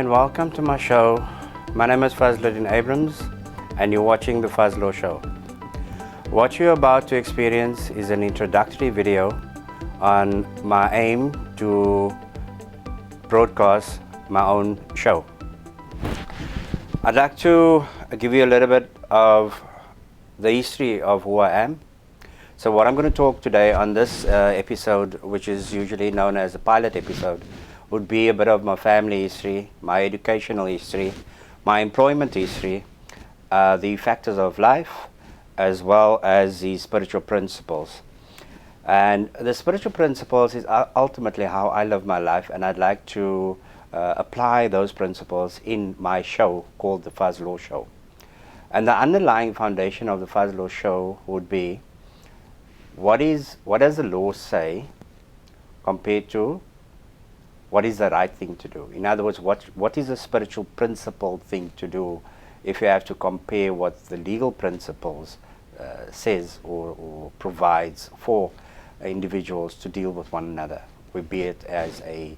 and welcome to my show. My name is Fazluddin Abrams and you're watching The Fazlo Show. What you're about to experience is an introductory video on my aim to broadcast my own show. I'd like to give you a little bit of the history of who I am. So what I'm going to talk today on this episode, which is usually known as a pilot episode, would be a bit of my family history, my educational history, my employment history, the factors of life, as well as the spiritual principles. And the spiritual principles is ultimately how I live my life, and I'd like to apply those principles in my show called The Fazlo Show. And the underlying foundation of The Fazlo Show would be, what does the law say compared to what is the right thing to do? In other words, what is a spiritual principle thing to do if you have to compare what the legal principles says or provides for individuals to deal with one another, be it as a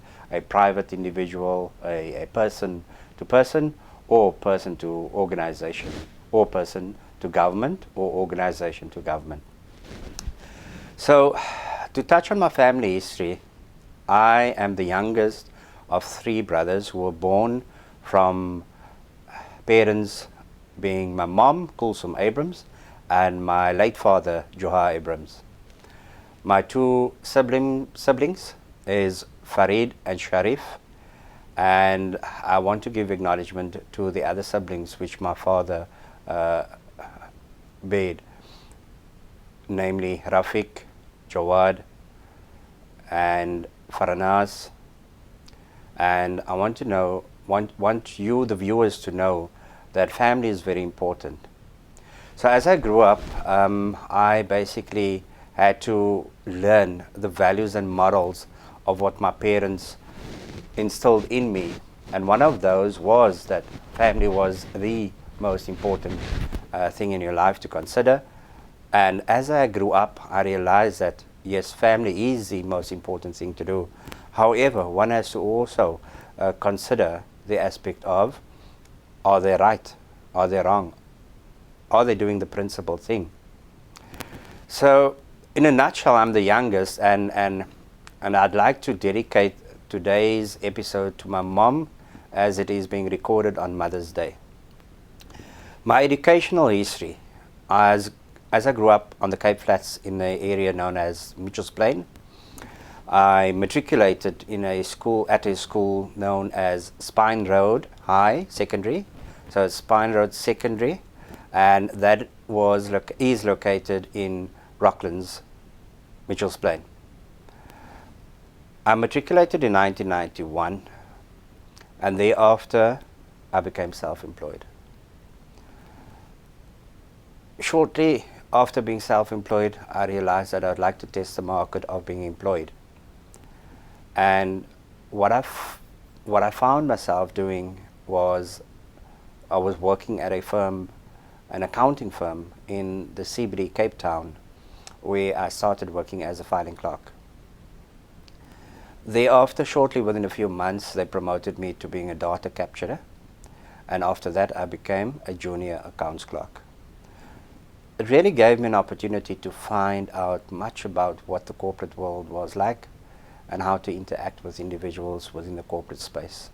private individual, a person to person, or person to organization, or person to government, or organization to government. So, to touch on my family history, I am the youngest of three brothers who were born from parents being my mom, Kulsum Abrams, and my late father, Johar Abrams. My two siblings is Farid and Sharif, and I want to give acknowledgement to the other siblings which my father bade, namely Rafiq, Jawad, and Faranaz. And I want you, the viewers, to know that family is very important. So as I grew up, I basically had to learn the values and morals of what my parents instilled in me. And one of those was that family was the most important thing in your life to consider. And as I grew up, I realized that yes, family is the most important thing to do. However, one has to also consider the aspect of, are they right? Are they wrong? Are they doing the principal thing? So, in a nutshell, I'm the youngest, and I'd like to dedicate today's episode to my mom, as it is being recorded on Mother's Day. My educational history, as I grew up on the Cape Flats in the area known as Mitchells Plain, I matriculated in at a school known as Spine Road High Secondary. So it's Spine Road Secondary, and that is located in Rocklands, Mitchells Plain. I matriculated in 1991, and thereafter I became self-employed. Shortly after being self-employed, I realized that I'd like to test the market of being employed. And what I found myself doing was, I was working at a firm, an accounting firm in the CBD, Cape Town, where I started working as a filing clerk. Thereafter, shortly within a few months, they promoted me to being a data capturer. And after that, I became a junior accounts clerk. It really gave me an opportunity to find out much about what the corporate world was like and how to interact with individuals within the corporate space.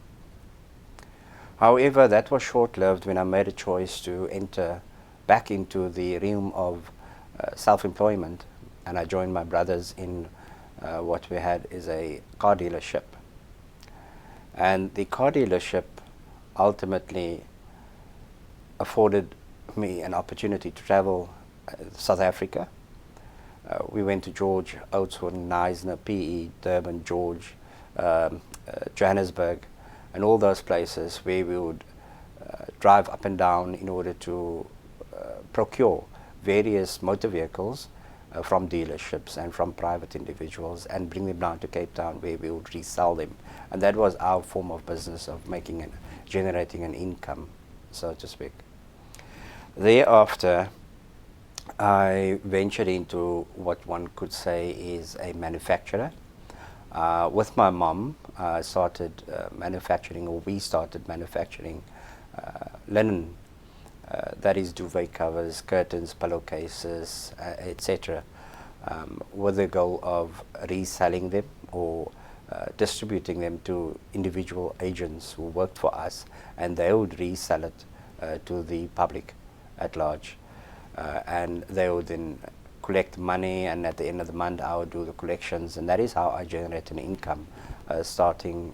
However, that was short-lived when I made a choice to enter back into the realm of self-employment, and I joined my brothers in what we had is a car dealership. And the car dealership ultimately afforded me an opportunity to travel South Africa. We went to George, Oudtshoorn, Knysna, PE, Durban, George, Johannesburg, and all those places where we would drive up and down in order to procure various motor vehicles from dealerships and from private individuals and bring them down to Cape Town where we would resell them. And that was our form of business of generating an income, so to speak. Thereafter, I ventured into what one could say is a manufacturer. With my mom, I started manufacturing, or we started manufacturing linen, that is duvet covers, curtains, pillowcases, etc., with the goal of reselling them or distributing them to individual agents who worked for us, and they would resell it to the public at large. And they would then collect money, and at the end of the month I would do the collections, and that is how I generate an income, starting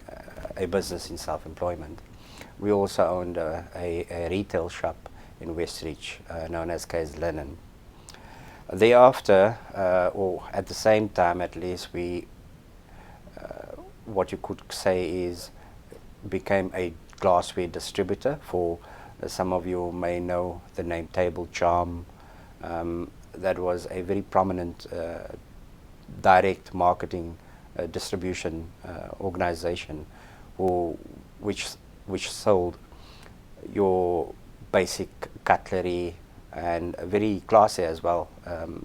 a business in self-employment. We also owned a retail shop in Westridge known as K's Linen. Thereafter, or at the same time at least, we, what you could say is, became a glassware distributor for, some of you may know the name Table Charm. That was a very prominent direct marketing distribution organization which sold your basic cutlery, and very classy as well.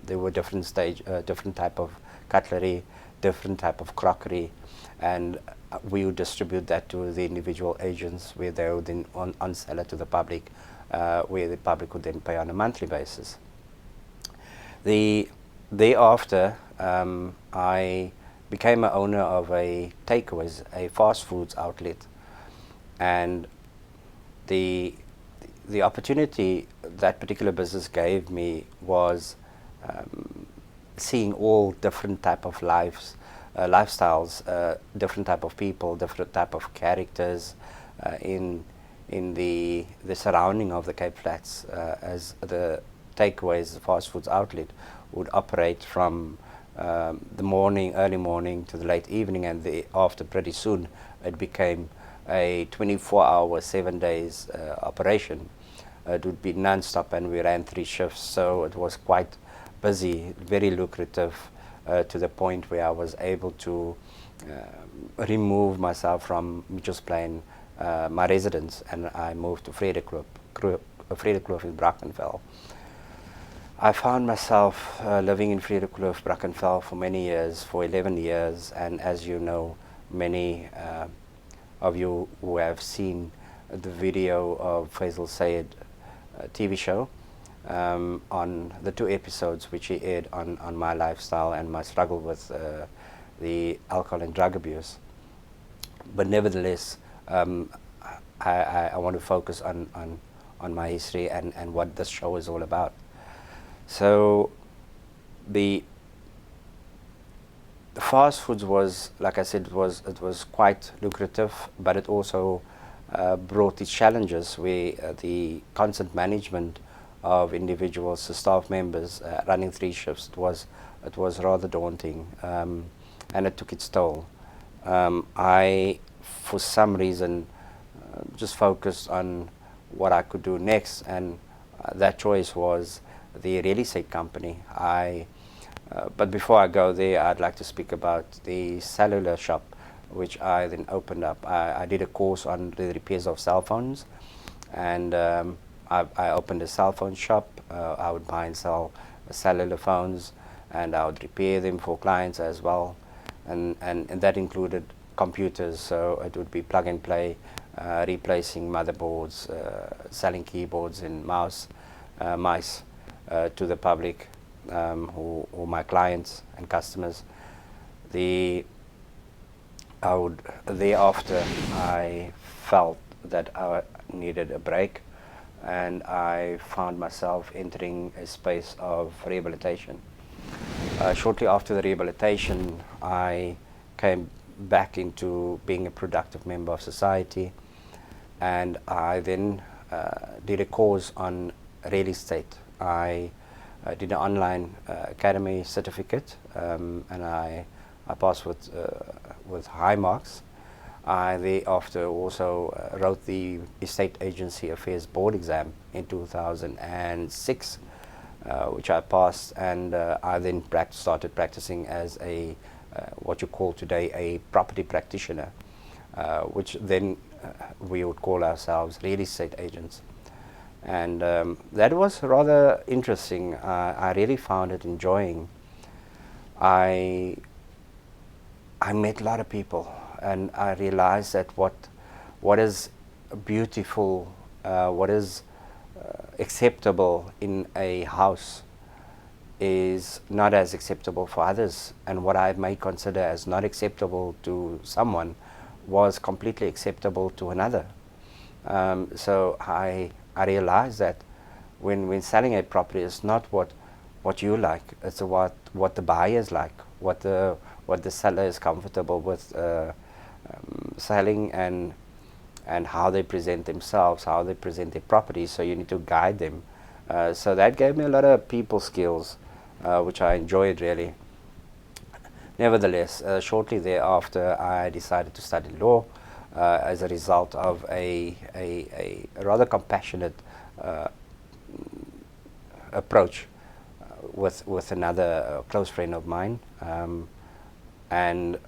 There were different type of cutlery, different type of crockery, and we would distribute that to the individual agents, where they would then on-sell it to the public, where the public would then pay on a monthly basis. Thereafter, I became an owner of a takeaways, a fast foods outlet, and the opportunity that particular business gave me was seeing all different type of lifestyles, different type of people, different type of characters in the surrounding of the Cape Flats, as the takeaways, the fast foods outlet, would operate from the early morning to the late evening, and after pretty soon it became a 24-hour, 7 days operation. It would be non-stop, and we ran 3 shifts, so it was quite busy, very lucrative, to the point where I was able to remove myself from Mitchells Plain, my residence, and I moved to Vredekloof in Brackenfell. I found myself living in Vredekloof, Brackenfell for many years, for 11 years, and as you know, many of you who have seen the video of Faisal Sayed TV show, on the 2 episodes which he aired on my lifestyle and my struggle with the alcohol and drug abuse. But nevertheless, I want to focus on my history and what this show is all about. So the fast foods was, like I said, it was quite lucrative, but it also brought its challenges, where the constant management of individuals, the staff members, running 3 shifts, it was rather daunting, and it took its toll. I, for some reason, just focused on what I could do next, and that choice was the real estate company. But before I go there, I'd like to speak about the cellular shop, which I then opened up. I did a course on the repairs of cell phones, and I opened a cell phone shop. I would buy and sell cellular phones, and I would repair them for clients as well, and that included computers, so it would be plug and play, replacing motherboards, selling keyboards and mice to the public, who my clients and customers. Thereafter, I felt that I needed a break, and I found myself entering a space of rehabilitation. Shortly after the rehabilitation, I came back into being a productive member of society, and I then did a course on real estate. I did an online academy certificate, and I passed with high marks. I thereafter also wrote the Estate Agency Affairs Board exam in 2006, which I passed, and I then started practicing as a what you call today a property practitioner, which then we would call ourselves real estate agents. And that was rather interesting. I really found it enjoying. I I met a lot of people, and I realized that what is beautiful, what is acceptable in a house is not as acceptable for others, and what I may consider as not acceptable to someone was completely acceptable to another. So I realized that when selling a property, it's not what you like, it's what the buyers like, what the seller is comfortable with selling, and how they present themselves, how they present their property. So you need to guide them. So that gave me a lot of people skills, which I enjoyed really. Nevertheless, shortly thereafter, I decided to study law as a result of a rather compassionate approach with another close friend of mine, and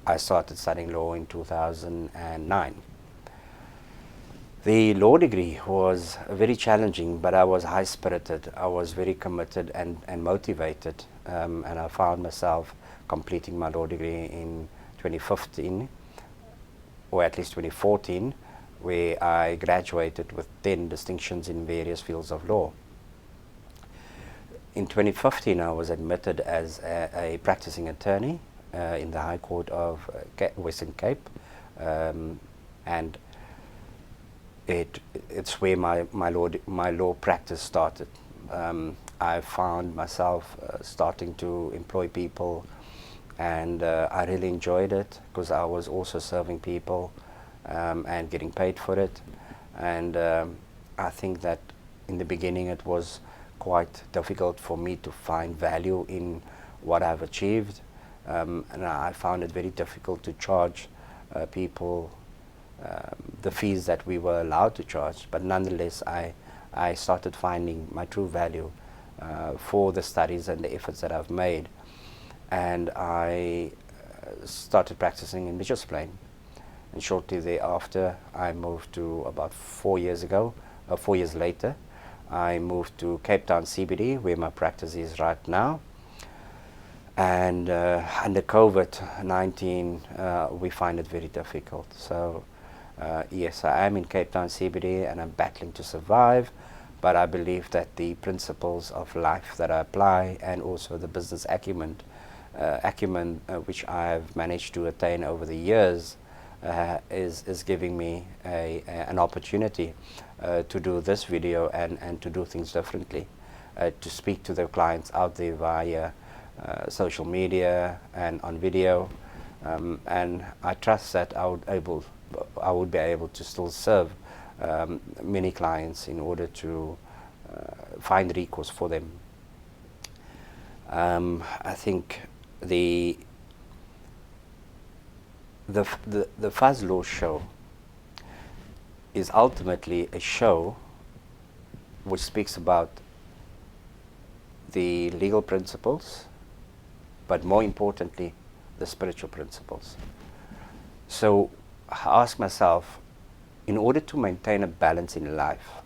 I started studying law in 2009. The law degree was very challenging, but I was high-spirited. I was very committed and motivated, and I found myself completing my law degree in 2015, or at least 2014, where I graduated with 10 distinctions in various fields of law. In 2015, I was admitted as a practicing attorney in the High Court of Western Cape, and it's where my law practice started. I found myself starting to employ people, and I really enjoyed it because I was also serving people and getting paid for it. And I think that in the beginning it was quite difficult for me to find value in what I've achieved, and I found it very difficult to charge people the fees that we were allowed to charge. But nonetheless, I started finding my true value for the studies and the efforts that I've made, and I started practicing in Mitchells Plain. And shortly thereafter, I moved to, about 4 years ago, 4 years later, I moved to Cape Town CBD, where my practice is right now. And under COVID-19, we find it very difficult. So yes, I am in Cape Town CBD and I'm battling to survive, but I believe that the principles of life that I apply, and also the business acumen which I have managed to attain over the years, is giving me an opportunity to do this video and to do things differently, to speak to the clients out there via social media and on video, and I trust that I would be able to still serve many clients in order to find recourse for them. I think the Fuzz Law Show is ultimately a show which speaks about the legal principles, but more importantly, the spiritual principles. So I ask myself, in order to maintain a balance in life,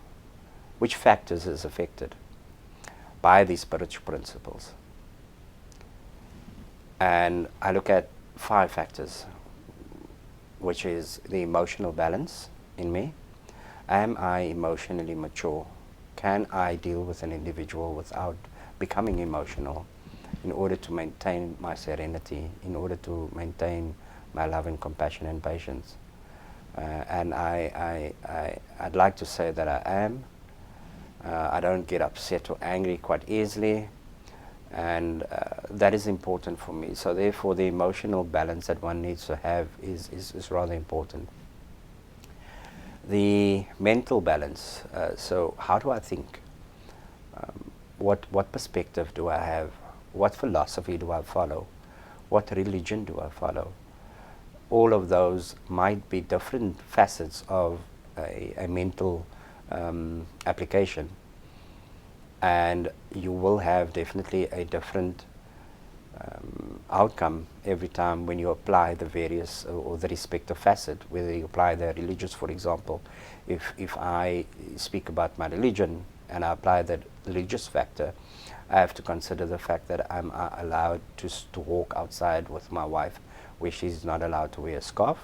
which factors is affected by these spiritual principles? And I look at 5 factors, which is the emotional balance in me. Am I emotionally mature? Can I deal with an individual without becoming emotional, in order to maintain my serenity, in order to maintain my love and compassion and patience? And I'd like to say that I am. I don't get upset or angry quite easily, and that is important for me. So therefore, the emotional balance that one needs to have is rather important. The mental balance, so how do I think? What perspective do I have? What philosophy do I follow? What religion do I follow? All of those might be different facets of a mental application, and you will have definitely a different outcome every time when you apply the various or the respective facet. Whether you apply the religious, for example, if I speak about my religion and I apply the religious factor, I have to consider the fact that I'm allowed to walk outside with my wife where she's not allowed to wear a scarf,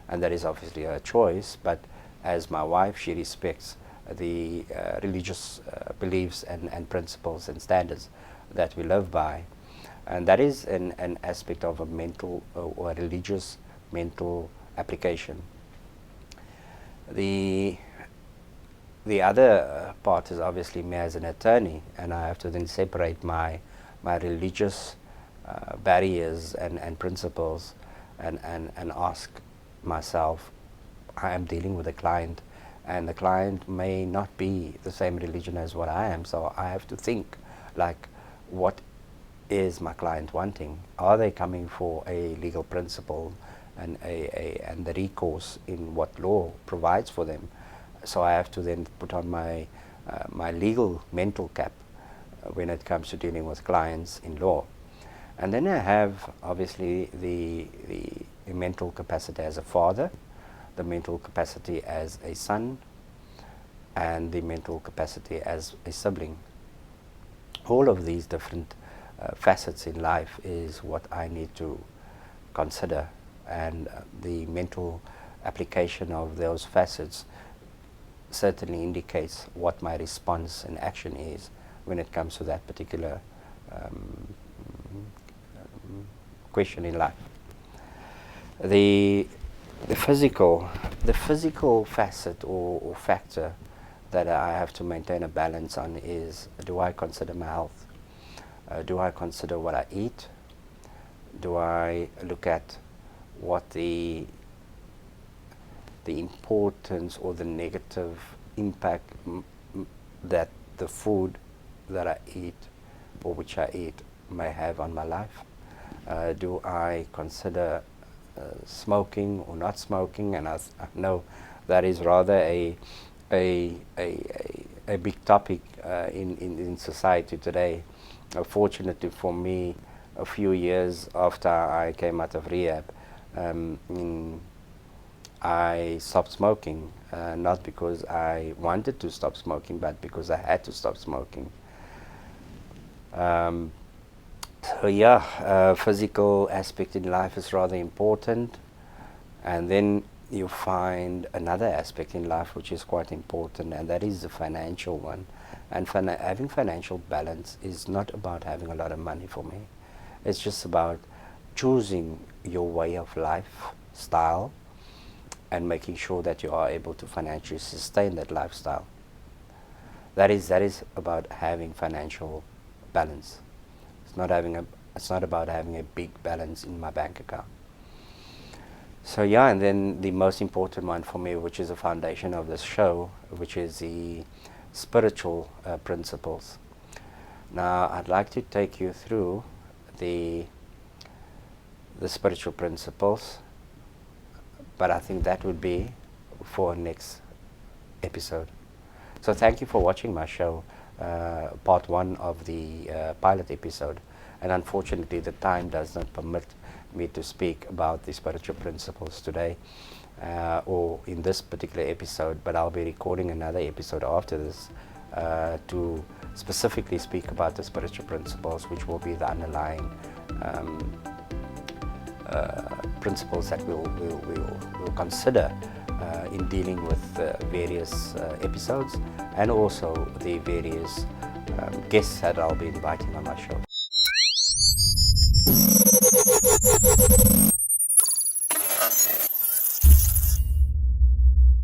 and that is obviously her choice, but as my wife, she respects the religious beliefs and principles and standards that we live by. And that is an aspect of a mental or a religious mental application. The other part is obviously me as an attorney, and I have to then separate my religious barriers and principles and ask myself, I am dealing with a client, and the client may not be the same religion as what I am, so I have to think like, what is my client wanting? Are they coming for a legal principle and the recourse in what law provides for them? So I have to then put on my my legal mental cap when it comes to dealing with clients in law. And then I have obviously the mental capacity as a father, the mental capacity as a son, and the mental capacity as a sibling. All of these different facets in life is what I need to consider, and the mental application of those facets certainly indicates what my response and action is when it comes to that particular question in life. The physical facet or factor that I have to maintain a balance on is, do I consider my health? Do I consider what I eat? Do I look at what the importance or the negative impact that the food that I eat or which I eat may have on my life? Do I consider smoking or not smoking? And I know that is rather a big topic in society today. Fortunately for me, a few years after I came out of rehab, I stopped smoking, not because I wanted to stop smoking, but because I had to stop smoking. So yeah, physical aspect in life is rather important, and then you find another aspect in life which is quite important, and that is the financial one. And having financial balance is not about having a lot of money for me. It's just about choosing your way of lifestyle and making sure that you are able to financially sustain that lifestyle. That is about having financial balance. It's not about having a big balance in my bank account. So yeah, and then the most important one for me, which is the foundation of this show, which is the spiritual principles. Now I'd like to take you through the spiritual principles, but I think that would be for next episode. So thank you for watching my show, part 1 of the pilot episode. And unfortunately the time does not permit me to speak about the spiritual principles today, or in this particular episode, but I'll be recording another episode after this to specifically speak about the spiritual principles, which will be the underlying principles that we'll consider in dealing with various episodes, and also the various guests that I'll be inviting on my show.